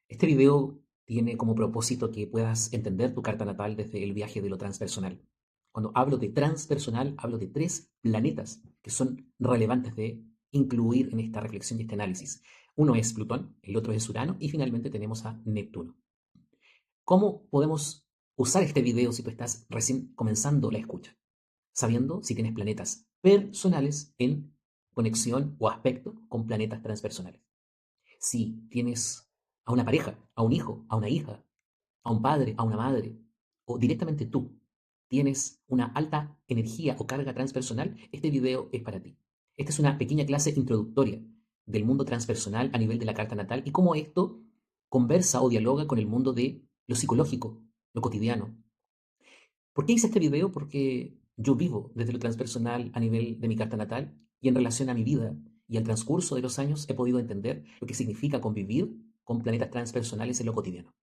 Este video tiene como propósito que puedas entender tu carta natal desde el viaje de lo transpersonal. Cuando hablo de transpersonal, hablo de tres planetas que son relevantes de incluir en esta reflexión y este análisis. Uno es Plutón, el otro es Urano y finalmente tenemos a Neptuno. ¿Cómo podemos usar este video si tú estás recién comenzando la escucha? Sabiendo si tienes planetas personales en conexión o aspecto con planetas transpersonales. Si tienes a una pareja, a un hijo, a una hija, a un padre, a una madre, o directamente tú tienes una alta energía o carga transpersonal, este video es para ti. Esta es una pequeña clase introductoria del mundo transpersonal a nivel de la carta natal y cómo esto conversa o dialoga con el mundo de lo psicológico, lo cotidiano. ¿Por qué hice este video? Porque yo vivo desde lo transpersonal a nivel de mi carta natal y en relación a mi vida y al transcurso de los años he podido entender lo que significa convivir con planetas transpersonales en lo cotidiano.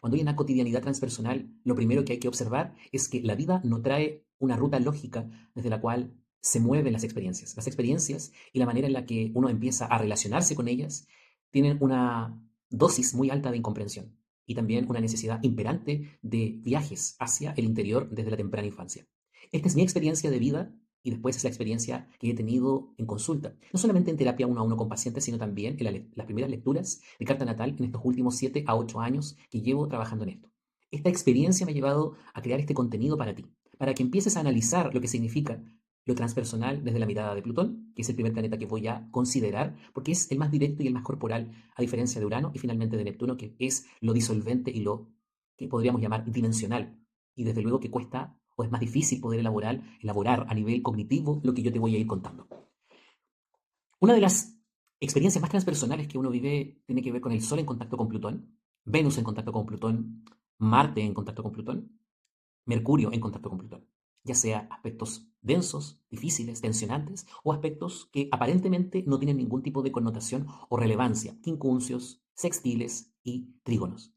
Cuando hay una cotidianidad transpersonal, lo primero que hay que observar es que la vida no trae una ruta lógica desde la cual se mueven las experiencias. Las experiencias y la manera en la que uno empieza a relacionarse con ellas tienen una dosis muy alta de incomprensión y también una necesidad imperante de viajes hacia el interior desde la temprana infancia. Esta es mi experiencia de vida y después es la experiencia que he tenido en consulta, no solamente en terapia uno a uno con pacientes, sino también en las primeras lecturas de carta natal en estos últimos 7 a 8 años que llevo trabajando en esto. Esta experiencia me ha llevado a crear este contenido para ti, para que empieces a analizar lo que significa lo transpersonal desde la mirada de Plutón, que es el primer planeta que voy a considerar, porque es el más directo y el más corporal, a diferencia de Urano y finalmente de Neptuno, que es lo disolvente y lo que podríamos llamar dimensional. Y desde luego que cuesta o es más difícil poder elaborar a nivel cognitivo lo que yo te voy a ir contando. Una de las experiencias más transpersonales que uno vive tiene que ver con el Sol en contacto con Plutón, Venus en contacto con Plutón, Marte en contacto con Plutón, Mercurio en contacto con Plutón, ya sea aspectos densos, difíciles, tensionantes, o aspectos que aparentemente no tienen ningún tipo de connotación o relevancia, quincuncios, sextiles y trígonos.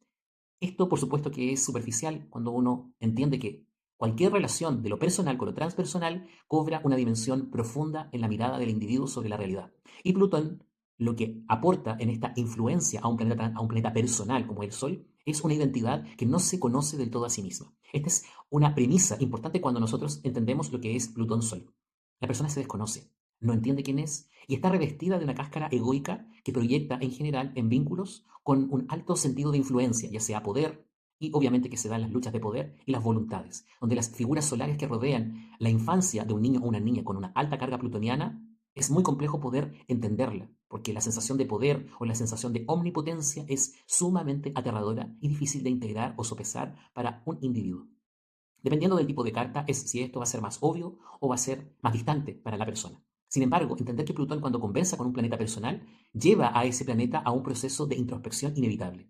Esto, por supuesto, que es superficial cuando uno entiende que cualquier relación de lo personal con lo transpersonal cobra una dimensión profunda en la mirada del individuo sobre la realidad. Y Plutón lo que aporta en esta influencia a un planeta personal como el Sol es una identidad que no se conoce del todo a sí misma. Esta es una premisa importante cuando nosotros entendemos lo que es Plutón-Sol. La persona se desconoce, no entiende quién es y está revestida de una cáscara egoica que proyecta en general en vínculos con un alto sentido de influencia, ya sea poder, y obviamente que se dan las luchas de poder y las voluntades, donde las figuras solares que rodean la infancia de un niño o una niña con una alta carga plutoniana, es muy complejo poder entenderla, porque la sensación de poder o la sensación de omnipotencia es sumamente aterradora y difícil de integrar o sopesar para un individuo. Dependiendo del tipo de carta, es si esto va a ser más obvio o va a ser más distante para la persona. Sin embargo, entender que Plutón cuando conversa con un planeta personal, lleva a ese planeta a un proceso de introspección inevitable,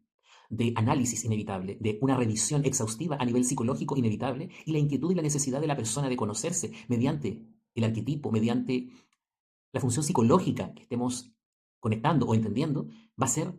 de análisis inevitable, de una revisión exhaustiva a nivel psicológico inevitable y la inquietud y la necesidad de la persona de conocerse mediante el arquetipo, mediante la función psicológica que estemos conectando o entendiendo, va a ser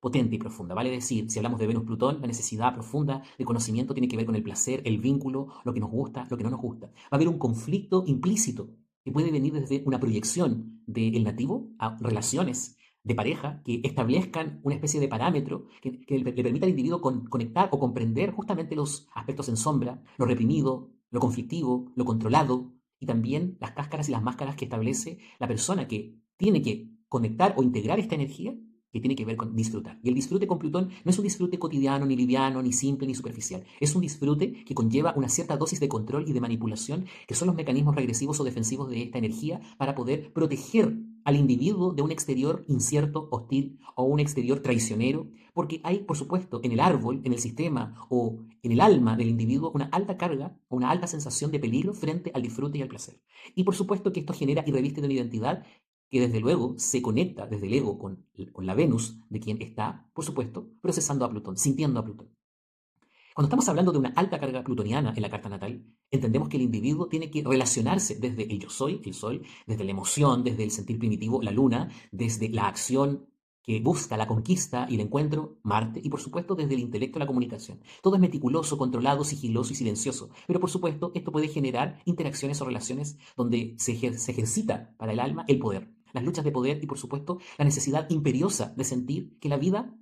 potente y profunda. Vale decir, si hablamos de Venus-Plutón, la necesidad profunda de conocimiento tiene que ver con el placer, el vínculo, lo que nos gusta, lo que no nos gusta. Va a haber un conflicto implícito que puede venir desde una proyección del nativo a relaciones de pareja que establezcan una especie de parámetro que le permita al individuo conectar o comprender justamente los aspectos en sombra, lo reprimido, lo conflictivo, lo controlado, y también las cáscaras y las máscaras que establece la persona que tiene que conectar o integrar esta energía que tiene que ver con disfrutar. Y el disfrute con Plutón no es un disfrute cotidiano, ni liviano, ni simple, ni superficial. Es un disfrute que conlleva una cierta dosis de control y de manipulación, que son los mecanismos regresivos o defensivos de esta energía para poder proteger al individuo de un exterior incierto, hostil o un exterior traicionero, porque hay, por supuesto, en el árbol, en el sistema o en el alma del individuo una alta carga o una alta sensación de peligro frente al disfrute y al placer. Y por supuesto que esto genera y reviste de una identidad que desde luego se conecta desde el ego con la Venus de quien está, por supuesto, procesando a Plutón, sintiendo a Plutón. Cuando estamos hablando de una alta carga plutoniana en la carta natal, entendemos que el individuo tiene que relacionarse desde el yo soy, el sol, desde la emoción, desde el sentir primitivo, la luna, desde la acción que busca la conquista y el encuentro, Marte, y por supuesto desde el intelecto la comunicación. Todo es meticuloso, controlado, sigiloso y silencioso, pero por supuesto esto puede generar interacciones o relaciones donde se ejercita para el alma el poder, las luchas de poder y por supuesto la necesidad imperiosa de sentir que la vida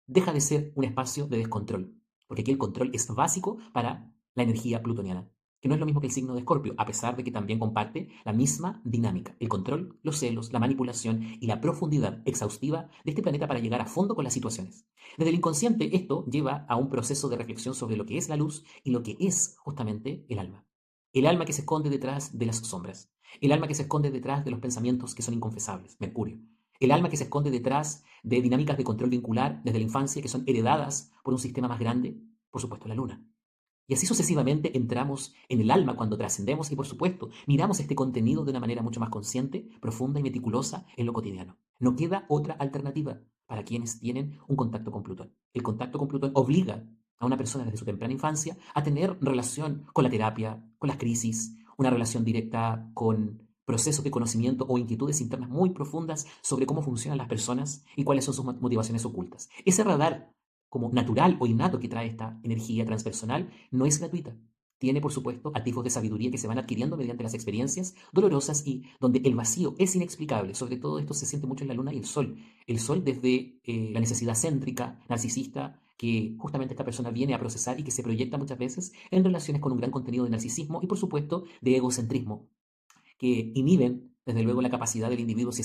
deja de ser un espacio de descontrol, porque aquí el control es básico para la energía plutoniana, que no es lo mismo que el signo de Escorpio, a pesar de que también comparte la misma dinámica, el control, los celos, la manipulación y la profundidad exhaustiva de este planeta para llegar a fondo con las situaciones. Desde el inconsciente, esto lleva a un proceso de reflexión sobre lo que es la luz y lo que es justamente el alma. El alma que se esconde detrás de las sombras, el alma que se esconde detrás de los pensamientos que son inconfesables, Mercurio. El alma que se esconde detrás de dinámicas de control vincular desde la infancia que son heredadas por un sistema más grande, por supuesto la luna. Y así sucesivamente entramos en el alma cuando trascendemos y por supuesto miramos este contenido de una manera mucho más consciente, profunda y meticulosa en lo cotidiano. No queda otra alternativa para quienes tienen un contacto con Plutón. El contacto con Plutón obliga a una persona desde su temprana infancia a tener relación con la terapia, con las crisis, una relación directa con procesos de conocimiento o inquietudes internas muy profundas sobre cómo funcionan las personas y cuáles son sus motivaciones ocultas. Ese radar como natural o innato que trae esta energía transpersonal no es gratuita. Tiene, por supuesto, atisbos de sabiduría que se van adquiriendo mediante las experiencias dolorosas y donde el vacío es inexplicable. Sobre todo esto se siente mucho en la luna y el sol. El sol desde la necesidad céntrica, narcisista, que justamente esta persona viene a procesar y que se proyecta muchas veces en relaciones con un gran contenido de narcisismo y, por supuesto, de egocentrismo que inhiben, desde luego, la capacidad del individuo, si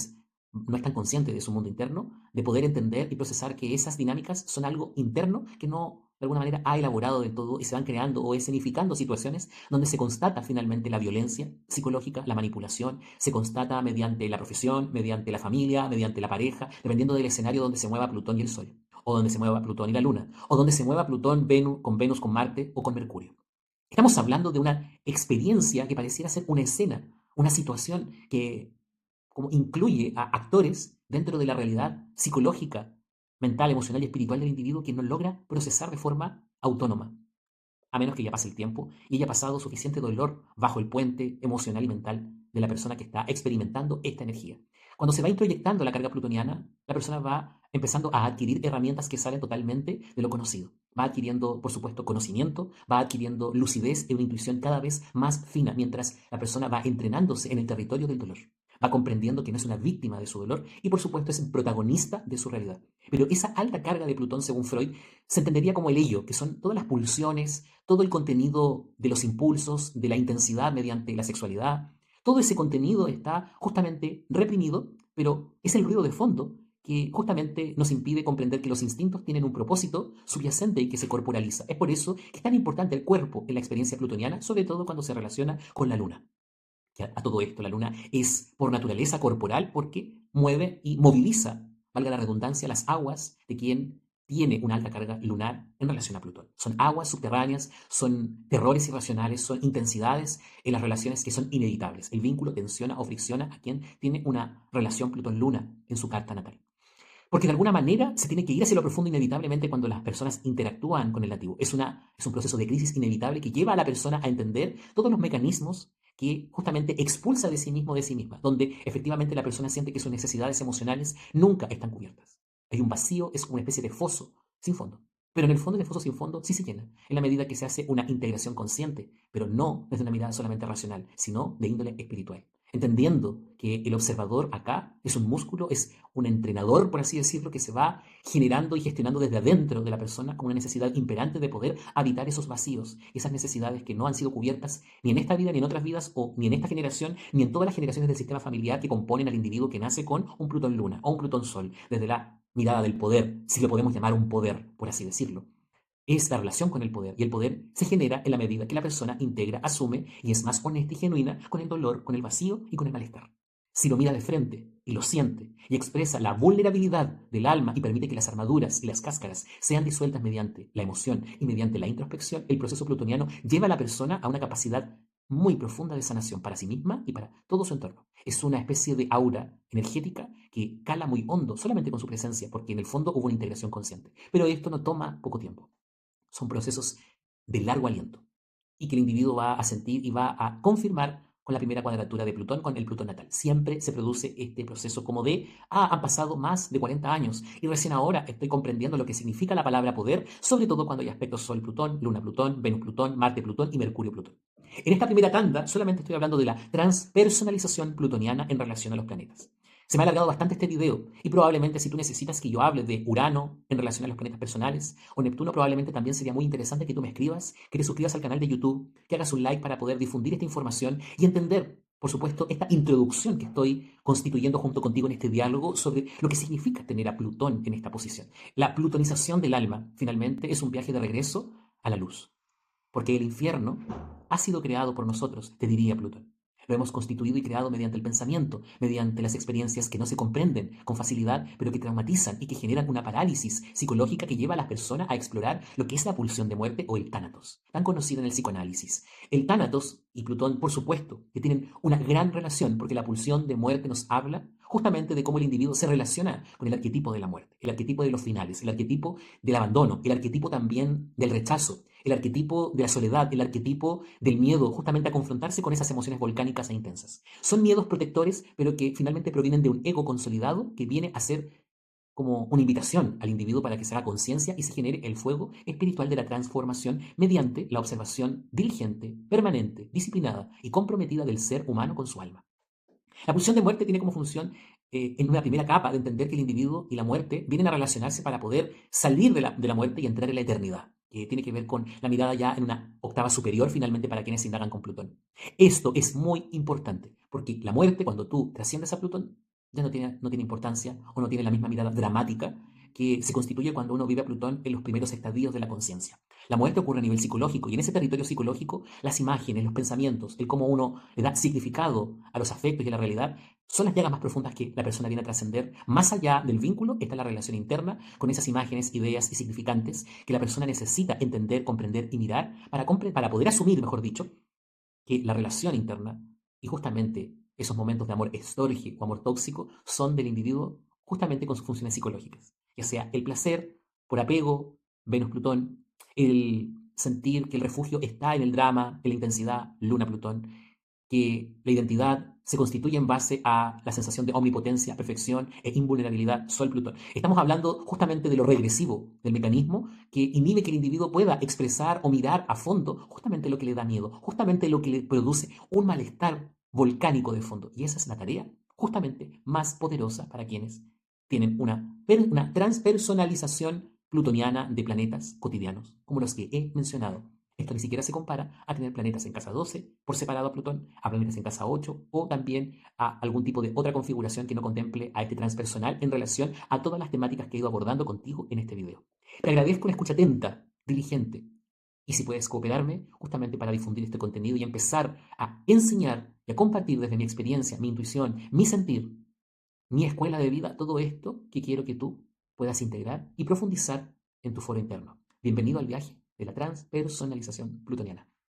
no es tan consciente de su mundo interno, de poder entender y procesar que esas dinámicas son algo interno que no, de alguna manera, ha elaborado del todo y se van creando o escenificando situaciones donde se constata finalmente la violencia psicológica, la manipulación, se constata mediante la profesión, mediante la familia, mediante la pareja, dependiendo del escenario donde se mueva Plutón y el Sol, o donde se mueva Plutón y la Luna, o donde se mueva Plutón Venus con Marte o con Mercurio. Estamos hablando de una experiencia que pareciera ser una escena, una situación que como incluye a actores dentro de la realidad psicológica, mental, emocional y espiritual del individuo que no logra procesar de forma autónoma, a menos que ya pase el tiempo y haya pasado suficiente dolor bajo el puente emocional y mental de la persona que está experimentando esta energía. Cuando se va introyectando la carga plutoniana, la persona va empezando a adquirir herramientas que salen totalmente de lo conocido. Va adquiriendo, por supuesto, conocimiento, va adquiriendo lucidez y una intuición cada vez más fina, mientras la persona va entrenándose en el territorio del dolor. Va comprendiendo que no es una víctima de su dolor y, por supuesto, es el protagonista de su realidad. Pero esa alta carga de Plutón, según Freud, se entendería como el ello, que son todas las pulsiones, todo el contenido de los impulsos, de la intensidad mediante la sexualidad. Todo ese contenido está justamente reprimido, pero es el ruido de fondo que justamente nos impide comprender que los instintos tienen un propósito subyacente y que se corporaliza. Es por eso que es tan importante el cuerpo en la experiencia plutoniana, sobre todo cuando se relaciona con la luna. Que a todo esto la luna es por naturaleza corporal porque mueve y moviliza, valga la redundancia, las aguas de quien tiene una alta carga lunar en relación a Plutón. Son aguas subterráneas, son terrores irracionales, son intensidades en las relaciones que son inevitables. El vínculo tensiona o fricciona a quien tiene una relación Plutón-Luna en su carta natal. Porque de alguna manera se tiene que ir hacia lo profundo inevitablemente cuando las personas interactúan con el nativo. Es un proceso de crisis inevitable que lleva a la persona a entender todos los mecanismos que justamente expulsa de sí mismo, de sí misma, donde efectivamente la persona siente que sus necesidades emocionales nunca están cubiertas. Hay un vacío, es una especie de foso sin fondo. Pero en el fondo, el foso sin fondo sí se llena, en la medida que se hace una integración consciente, pero no desde una mirada solamente racional, sino de índole espiritual. Entendiendo que el observador acá es un músculo, es un entrenador, por así decirlo, que se va generando y gestionando desde adentro de la persona con una necesidad imperante de poder habitar esos vacíos, esas necesidades que no han sido cubiertas ni en esta vida, ni en otras vidas, o ni en esta generación, ni en todas las generaciones del sistema familiar que componen al individuo que nace con un Plutón Luna o un Plutón Sol, desde la mirada del poder, si lo podemos llamar un poder, por así decirlo. Es la relación con el poder, y el poder se genera en la medida que la persona integra, asume y es más honesta y genuina con el dolor, con el vacío y con el malestar. Si lo mira de frente y lo siente y expresa la vulnerabilidad del alma y permite que las armaduras y las cáscaras sean disueltas mediante la emoción y mediante la introspección, el proceso plutoniano lleva a la persona a una capacidad muy profunda de sanación para sí misma y para todo su entorno. Es una especie de aura energética que cala muy hondo solamente con su presencia, porque en el fondo hubo una integración consciente. Pero esto no toma poco tiempo. Son procesos de largo aliento y que el individuo va a sentir y va a confirmar con la primera cuadratura de Plutón, con el Plutón natal. Siempre se produce este proceso como de, han pasado más de 40 años y recién ahora estoy comprendiendo lo que significa la palabra poder, sobre todo cuando hay aspectos Sol-Plutón, Luna-Plutón, Venus-Plutón, Marte-Plutón y Mercurio-Plutón. En esta primera tanda solamente estoy hablando de la transpersonalización plutoniana en relación a los planetas. Se me ha alargado bastante este video y probablemente si tú necesitas que yo hable de Urano en relación a los planetas personales o Neptuno, probablemente también sería muy interesante que tú me escribas, que te suscribas al canal de YouTube, que hagas un like para poder difundir esta información y entender, por supuesto, esta introducción que estoy constituyendo junto contigo en este diálogo sobre lo que significa tener a Plutón en esta posición. La plutonización del alma, finalmente, es un viaje de regreso a la luz. Porque el infierno ha sido creado por nosotros, te diría Plutón. Lo hemos constituido y creado mediante el pensamiento, mediante las experiencias que no se comprenden con facilidad, pero que traumatizan y que generan una parálisis psicológica que lleva a las personas a explorar lo que es la pulsión de muerte o el tánatos, tan conocido en el psicoanálisis. El tánatos y Plutón, por supuesto, que tienen una gran relación, porque la pulsión de muerte nos habla justamente de cómo el individuo se relaciona con el arquetipo de la muerte, el arquetipo de los finales, el arquetipo del abandono, el arquetipo también del rechazo, el arquetipo de la soledad, el arquetipo del miedo, justamente a confrontarse con esas emociones volcánicas e intensas. Son miedos protectores, pero que finalmente provienen de un ego consolidado que viene a ser como una invitación al individuo para que se haga conciencia y se genere el fuego espiritual de la transformación mediante la observación diligente, permanente, disciplinada y comprometida del ser humano con su alma. La pulsión de muerte tiene como función, en una primera capa, de entender que el individuo y la muerte vienen a relacionarse para poder salir de la muerte y entrar en la eternidad, que tiene que ver con la mirada ya en una octava superior, finalmente, para quienes indagan con Plutón. Esto es muy importante, porque la muerte, cuando tú trasciendes a Plutón, ya no tiene importancia o no tiene la misma mirada dramática que se constituye cuando uno vive a Plutón en los primeros estadios de la conciencia. La muerte ocurre a nivel psicológico y en ese territorio psicológico las imágenes, los pensamientos, el cómo uno le da significado a los afectos y a la realidad son las llagas más profundas que la persona viene a trascender. Más allá del vínculo está la relación interna con esas imágenes, ideas y significantes que la persona necesita entender, comprender y mirar para poder asumir, mejor dicho, que la relación interna y justamente esos momentos de amor estorge o amor tóxico son del individuo justamente con sus funciones psicológicas, ya sea el placer por apego, Venus-Plutón, el sentir que el refugio está en el drama, en la intensidad, Luna-Plutón, que la identidad se constituye en base a la sensación de omnipotencia, perfección e invulnerabilidad, Sol-Plutón. Estamos hablando justamente de lo regresivo del mecanismo que inhibe que el individuo pueda expresar o mirar a fondo justamente lo que le da miedo, justamente lo que le produce un malestar volcánico de fondo. Y esa es la tarea justamente más poderosa para quienes tienen una transpersonalización plutoniana de planetas cotidianos, como los que he mencionado. Esto ni siquiera se compara a tener planetas en casa 12 por separado a Plutón, a planetas en casa 8 o también a algún tipo de otra configuración que no contemple a este transpersonal en relación a todas las temáticas que he ido abordando contigo en este video. Te agradezco una escucha atenta, diligente, y si puedes cooperarme justamente para difundir este contenido y empezar a enseñar y a compartir desde mi experiencia, mi intuición, mi sentir, mi escuela de vida, todo esto que quiero que tú puedas integrar y profundizar en tu foro interno. Bienvenido al viaje de la transpersonalización plutoniana.